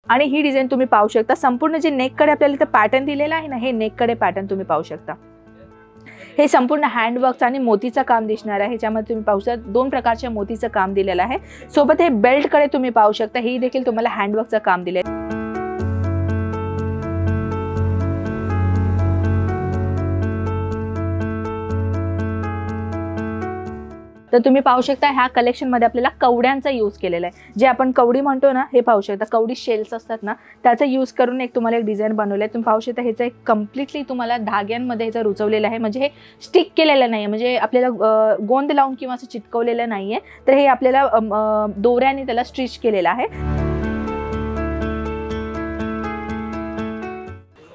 आणि ही डिझाइन तुम्ही पाहू शकता। संपूर्ण जे नेककडे आपल्याला इथे पॅटर्न दिलेला आहे ना, हे नेककडे पॅटर्न तुम्ही पाहू शकता। हे संपूर्ण हँडवर्क आणि मोतीचं काम दिसणार आहे। ह्याच्यामध्ये तुम्ही पाहू शकता 2 प्रकारच्या मोतीचं काम दिलेलं आहे। सोबत हे बेल्टकडे तुम्ही पाहू शकता, ही देखील तुम्हाला हँडवर्कचं काम दिले। तर तुम्ही पाहू शकता ह्या कलेक्शन मध्ये आपल्याला कवड्यांचा यूज केलेला आहे। जे आपण कवडी म्हणतो ना, हे पाहू शकता कवडी शेल्स असतात ना, त्याचा यूज करून एक तुम्हाला एक डिझाइन बनवलं आहे। तुम्ही पाहू शकता ह्याचा एक कम्प्लिटली तुम्हाला धाग्यांमध्ये ह्याचा रुचवलेला आहे, म्हणजे हे स्टिक केलेलं नाही, म्हणजे आपल्याला गोंद लावून किंवा असं चिटकवलेलं नाहीये, तर हे आपल्याला दोऱ्याने त्याला स्टिच केलेलं आहे।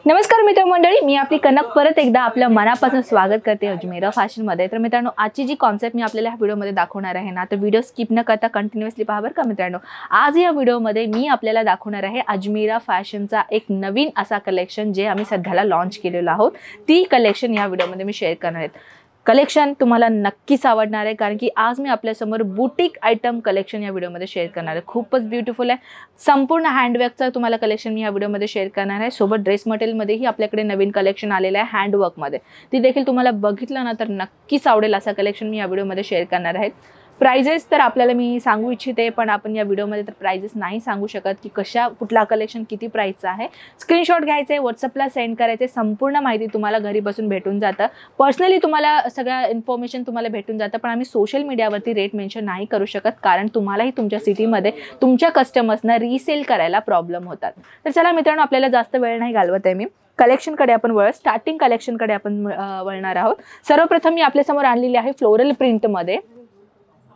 नमस्कार मित्रमंडळी, मी आपली कनक परत एकदा आपल्या मनापासून स्वागत करते अजमेरा फॅशन मध्ये। तर मित्रांनो, आजची जी कॉन्सेप्ट मी आपल्याला ह्या व्हिडिओ मध्ये दाखवणार आहे ना, तर व्हिडिओ स्किप न करता कंटिन्युअसली पहा बरं का मित्रांनो। आज या व्हिडिओ मध्ये मी आपल्याला दाखवणार आहे अजमेरा फॅशनचा एक नवीन असा कलेक्शन जे आम्ही सध्याला लॉन्च केलेला आहोत। ती कलेक्शन या व्हिडिओ मध्ये मी शेअर करणार आहे। कलेक्शन तुम्हाला नक्कीच आवडणार आहे, कारण की आज मी आपल्यासमोर बुटीक आयटम कलेक्शन या व्हिडिओमध्ये शेअर करणार आहे। खूपच ब्युटिफुल आहे, संपूर्ण हँडवर्कचं तुम्हाला कलेक्शन मी या व्हिडिओमध्ये शेअर करणार आहे। सोबत ड्रेस मटेरियलमध्येही आपल्याकडे नवीन कलेक्शन आलेलं आहे हँडवर्कमध्ये, ती देखील तुम्हाला बघितलं ना तर नक्कीच आवडेल असं कलेक्शन मी या व्हिडिओमध्ये शेअर करणार आहे। प्राइजेस तर आपल्याला मी सांगू इच्छिते, पण आपण या व्हिडिओमध्ये तर प्राइजेस नाही सांगू शकत की कुठला कलेक्शन किती प्राइसचा आहे। स्क्रीनशॉट घ्यायचे, व्हॉट्सअपला सेंड करायचे, संपूर्ण माहिती तुम्हाला घरी बसून भेटून जातं। पर्सनली तुम्हाला सगळं इन्फॉर्मेशन तुम्हाला भेटून जातं, पण आम्ही सोशल मीडियावरती रेट मेन्शन नाही करू शकत, कारण तुम्हालाही तुमच्या सिटीमध्ये तुमच्या कस्टमर्सना रिसेल करायला प्रॉब्लेम होतात। तर चला मित्रांनो, आपल्याला जास्त वेळ नाही घालवत आहे मी, कलेक्शनकडे आपण स्टार्टिंग कलेक्शनकडे आपण वळणार आहोत। सर्वप्रथम मी आपल्यासमोर आणलेली आहे फ्लोरल प्रिंटमध्ये,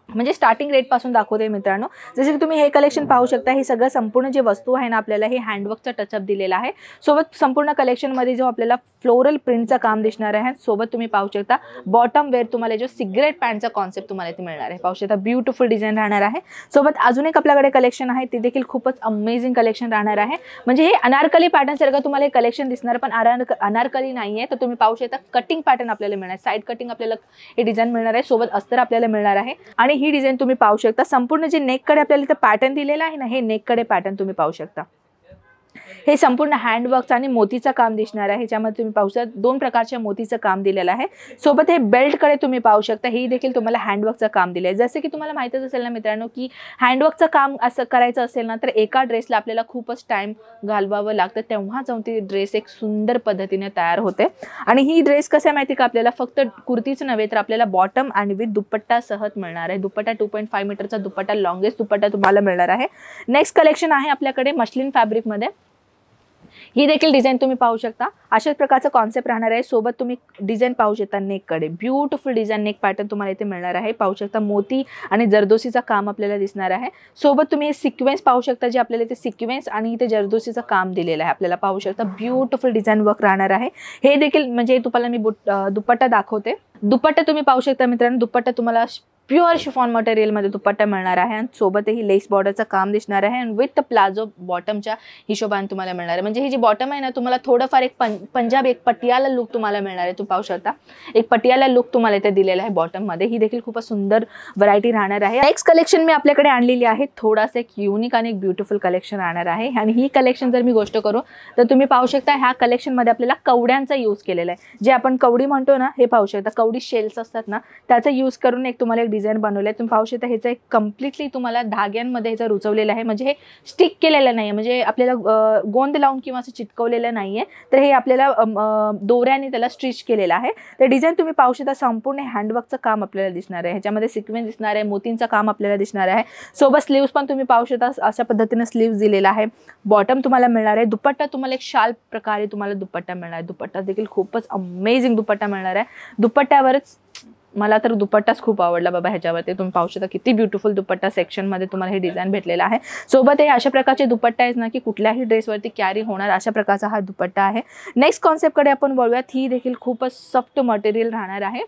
म्हणजे स्टार्टिंग रेट पासून दाखवते मित्रांनो। जसे की तुम्ही हे कलेक्शन पाहू शकता, हे सगळं संपूर्ण जे वस्तू आहे ना, आपल्याला हे हँडवर्कचा टचअप दिलेला आहे। सोबत संपूर्ण कलेक्शन मध्ये जो आपल्याला फ्लोरल प्रिंटचं काम दिसणार आहे। सोबत तुम्ही पाहू शकता बॉटम वेअर तुम्हाला जो सिगरेट पॅन्टचा कॉन्सेप्ट तुम्हाला इथे मिळणार आहे। पाहू शकता ब्युटिफुल डिझाइन राहणार आहे। सोबत अजून एक आपल्याकडे कलेक्शन आहे, ते देखील खूपच अमेझिंग कलेक्शन राहणार आहे। म्हणजे हे अनारकली पॅटर्न सारखं तुम्हाला हे कलेक्शन दिसणार, पण अनारकली नाहीये। तर तुम्ही पाहू शकता कटिंग पॅटर्न आपल्याला मिळणार, साइड कटिंग आपल्याला हे डिझाइन मिळणार आहे। सोबत अस्तर आपल्याला मिळणार आहे। आणि ही डिझाइन तुम्ही पाहू शकता, संपूर्ण जे नेककडे आपल्याला इथे पॅटर्न दिलेला आहे ना, हे नेककडे पॅटर्न तुम्ही पाहू शकता। हे संपूर्ण हँडवर्क आणि मोतीचं काम दिसणार आहे। ह्याच्यामध्ये तुम्ही पाहू शकता 2 प्रकारच्या मोतीचं काम दिलेलं आहे। सोबत हे बेल्टकडे तुम्ही पाहू शकता, ही देखील तुम्हाला हँडवर्कचं काम दिलं आहे। जसे की तुम्हाला माहितच असेल ना मित्रांनो, की हँडवर्कचं काम असं करायचं असेल ना, तर एका ड्रेसला आपल्याला खूपच टाइम घालवावं लागतं, तेव्हा जाऊन ती ड्रेस एक सुंदर पद्धतीने तयार होते। आणि ही ड्रेस कसं आहे माहिती का, आपल्याला फक्त कुर्तीच नव्हे तर आपल्याला बॉटम आणि विथ दुपट्टा सहज मिळणार आहे। दुपट्टा 2.5 मीटरचा दुपट्टा, लॉंगेस्ट दुपट्टा तुम्हाला मिळणार आहे। नेक्स्ट कलेक्शन आहे आपल्याकडे मस्लिन फॅब्रिकमध्ये। ही देखील डिझाइन तुम्ही पाहू शकता, अशाच प्रकारचा कॉन्सेप्ट राहणार आहे। सोबत तुम्ही डिझाइन पाहू शकता नेककडे, ब्युटिफुल डिझाइन नेक पॅटर्न तुम्हाला इथे मिळणार आहे। पाहू शकता मोती आणि जरदोसीचं काम आपल्याला दिसणार आहे। सोबत तुम्ही हे सिक्वेन्स पाहू शकता, जे आपल्याला इथे सिक्वेन्स आणि इथे जरदोसीचं काम दिलेलं आहे। आपल्याला पाहू शकता ब्युटिफुल डिझाइन वर्क राहणार आहे। हे देखील म्हणजे तुम्हाला मी दुपट्टा दाखवते। दुपट्टा तुम्ही पाहू शकता मित्रांनो, दुपट्टा तुम्हाला प्युअर शिफॉन मटेरियलमध्ये दुपट्टा मिळणार आहे। आणि सोबतही लेस बॉर्डरचं काम दिसणार आहे आणि विथ प्लाझो बॉटमच्या हिशोबाने तुम्हाला मिळणार आहे। म्हणजे ही जी बॉटम आहे ना, तुम्हाला थोडंफार एक पंजाब एक पटियाला लुक तुम्हाला मिळणार आहे। तुम्ही पाहू शकता एक पटियाला लुक तुम्हाला इथे दिलेला आहे बॉटम मध्ये। ही देखील खूपच सुंदर व्हरायटी राहणार आहे। नेक्स्ट कलेक्शन मी आपल्याकडे आणलेली आहे, थोडासा एक युनिक आणि एक ब्युटिफुल कलेक्शन राहणार आहे। आणि ही कलेक्शन जर मी गोष्ट करू तर तुम्ही पाहू शकता ह्या कलेक्शन मध्ये आपल्याला कवड्यांचा यूज केलेला आहे। जे आपण कवडी म्हणतो ना, हे पाहू शकता कवडी शेल्स असतात ना, त्याचा यूज करून एक तुम्हाला एक डिझाइन बनवले। तुम्ही पाहू शकता ह्याचा एक कम्प्लिटली तुम्हाला धाग्यांमध्ये ह्याचा रुचवलेला आहे, म्हणजे हे स्टिक केलेलं नाही, म्हणजे आपल्याला गोंद लावून किंवा असं चिटकवलेलं नाहीये, तर हे आपल्याला दोऱ्याने त्याला स्टिच केलेलं आहे। तर डिझाइन तुम्ही पाहू शकता संपूर्ण हँडवर्कचं काम आपल्याला दिसणार आहे। ह्याच्यामध्ये सिक्वेन्स दिसणार आहे, मोतींचं काम आपल्याला दिसणार आहे। सोबत स्लीव्स पण तुम्ही पाहू शकता अशा पद्धतीने स्लीव्स दिलेला आहे। बॉटम तुम्हाला मिळणार आहे। दुपट्टा तुम्हाला एक शाल प्रकारे तुम्हाला दुपट्टा मिळणार आहे। दुपट्टा देखील खूपच अमेझिंग दुपट्टा मिळणार आहे। दुपट्ट्यावरच मला तर दुपट्टाच खूप आवडला बाबा ह्याच्यावरती। तुम्ही पाहू शकता किती ब्युटिफुल दुपट्टा सेक्शन मध्ये तुम्हाला हे डिझाइन भेटलेला आहे। सोबत हे अशा प्रकारचे दुपट्टा आहेत ना, की कुठल्याही ड्रेसवरती कॅरी होणार अशा प्रकारचा हा दुपट्टा आहे। नेक्स्ट कॉन्सेप्टकडे आपण वळूयात। ही देखील खूपच सॉफ्ट मटेरियल राहणार आहे।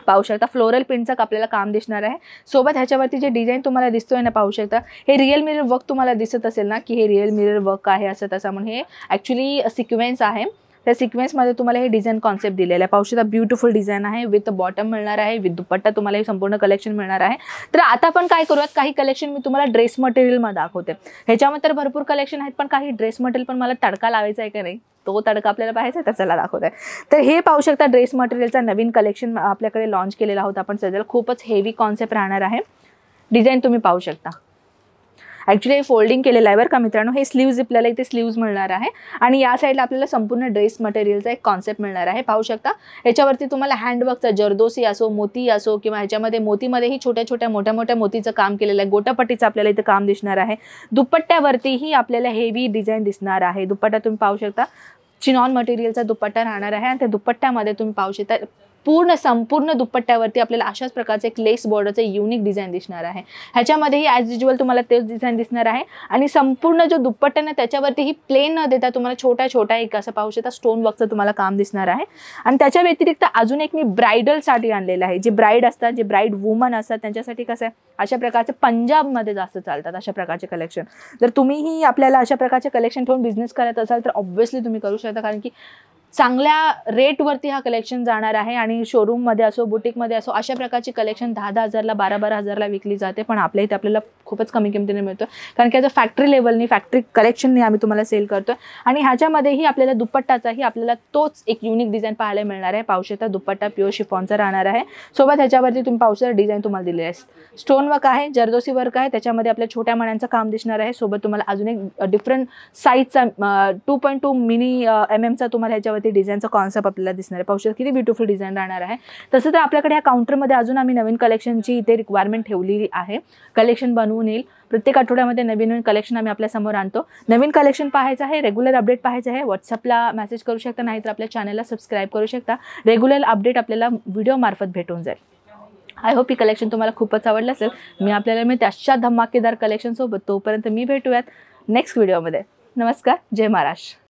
पाहू शकता फ्लोरल प्रिंटचं आपल्याला काम दिसणार आहे। सोबत ह्याच्यावरती जे डिझाइन तुम्हाला दिसतोय ना, पाहू शकता हे रिअल मिरर वर्क तुम्हाला दिसत असेल ना, की हे रिअल मिरर वर्क आहे असं तसं, म्हणून हे ॲक्च्युली सिक्वेन्स आहे। त्या सिक्वेन्समध्ये तुम्हाला हे डिझाईन कॉन्सेप्ट दिलेलं आहे. पाहू शकता ब्युटिफुल डिझाईन आहे. विथ बॉटम मिळणार आहे, विथ दुपट्टा तुम्हाला हे संपूर्ण कलेक्शन मिळणार आहे. तर आता आपण काय करूयात, काही कलेक्शन मी तुम्हाला ड्रेस मटेरियलमध्ये दाखवते. ह्याच्यामध्ये तर भरपूर कलेक्शन आहेत, पण काही ड्रेस मटेरियल पण मला तडका लावायचा आहे का नाही, तो तडका आपल्याला पाहायचा आहे, त्याला दाखवत आहे. तर हे पाहू शकता ड्रेस मटेरियलचा नवीन कलेक्शन आपल्याकडे लॉन्च केलेला होता आपण सध्या. खूपच हेवी कॉन्सेप्ट राहणार आहे. डिझाईन तुम्ही पाहू शकता. ॲक्च्युली हे फोल्डिंग केलेलं आहे बरं का मित्रांनो. हे स्लीव्ज आपल्याला इथे स्लीव्ज मिळणार आहे आणि या साईडला आपल्याला संपूर्ण ड्रेस मटेरियलचा एक कॉन्सेप्ट मिळणार आहे. पाहू शकता ह्याच्यावरती तुम्हाला हँडवर्कचा जरदोसी असो, मोती असो किंवा ह्याच्यामध्ये मोतीमध्येही छोट्या छोट्या मोठ्या मोठ्या मोतीचं काम केलेलं आहे. गोटापट्टीचं आपल्याला इथे काम दिसणार आहे. दुपट्ट्यावरतीही आपल्याला हेवी डिझाईन दिसणार आहे. दुपट्टा तुम्ही पाहू शकता चिनॉन मटेरियलचा दुपट्टा राहणार आहे आणि त्या दुपट्ट्यामध्ये तुम्ही पाहू शकता संपूर्ण दुपट्ट्यावरती आपल्याला अशाच प्रकारचे एक लेस बॉर्डरचे युनिक डिझाईन दिसणार आहे. ह्याच्यामध्येही ॲज युज्युअल तुम्हाला तेच डिझाईन दिसणार आहे आणि संपूर्ण जो दुपट्टा ना त्याच्यावरती ही प्लेन न देता तुम्हाला छोटा छोटा एक असं पाहू शकता स्टोन वर्कचं तुम्हाला काम दिसणार आहे. आणि त्याच्या व्यतिरिक्त अजून एक मी ब्रायडलसाठी आणलेलं आहे. जे ब्राईड असतात, जे ब्राईड वुमन असतात त्यांच्यासाठी कसं आहे, अशा प्रकारचे पंजाबमध्ये जास्त चालतात अशा प्रकारचे कलेक्शन. जर तुम्हीही आपल्याला अशा प्रकारचे कलेक्शन ठेवून बिझनेस करत असाल तर ऑब्व्हियसली तुम्ही करू शकता, कारण की चांगल्या रेटवरती हा कलेक्शन जाणार आहे. आणि शोरूममध्ये असो, बुटीकमध्ये असो, अशा प्रकारची कलेक्शन 10-10 हजारला 12-12 हजारला विकली जाते, पण आपल्या इथे आपल्याला खूपच कमी किमतीने मिळतो, कारण की याचं फॅक्टरी लेवलनी, फॅक्टरी कलेक्शननी आम्ही तुम्हाला सेल करतो. आणि ह्याच्यामध्येही आपल्याला दुपट्टाचाही आपल्याला तोच एक युनिक डिझाईन पाहायला मिळणार आहे. पाहू शकता दुपट्टा प्युअर शिफॉनचा राहणार आहे. सोबत ह्याच्यावरती तुम्ही पाहू शकता डिझाईन तुम्हाला दिलेले आहे. स्टोन वर्क आहे, जरदोसी वर्क आहे, त्याच्यामध्ये आपल्या छोट्या मण्यांचं काम दिसणार आहे. सोबत तुम्हाला अजून एक डिफरंट साईजचा 2.2 मिनी mm तुम्हाला ह्याच्यावरती डिझाईनचा कॉन्सेप्ट आपल्याला दिसणार आहे. पाहू शकता किती ब्युटिफुल डिझाईन राहणार आहे. तसं तर आपल्याकडे ह्या काउंटरमध्ये अजून आम्ही नवीन कलेक्शनची इथे रिक्वायरमेंट ठेवलेली आहे. कलेक्शन बनवून येईल. प्रत्येक आठवड्यामध्ये नवीन नवीन कलेक्शन आम्ही आपल्यासमोर आणतो. नवीन कलेक्शन पाहायचं आहे, रेग्युलर अपडेट पाहायचं आहे, व्हॉट्सअपला मेसेज करू शकता, नाहीतर आपल्या चॅनलला सबस्क्राईब करू शकता. रेग्युलर अपडेट आपल्याला व्हिडिओ मार्फत भेटून जाईल. आय होप ही कलेक्शन तुम्हाला खूपच आवडलं असेल. मी त्याच्या धमाकेदार कलेक्शनसोबत तोपर्यंत मी भेटूयात नेक्स्ट व्हिडिओमध्ये. नमस्कार, जय महाराष्ट्र.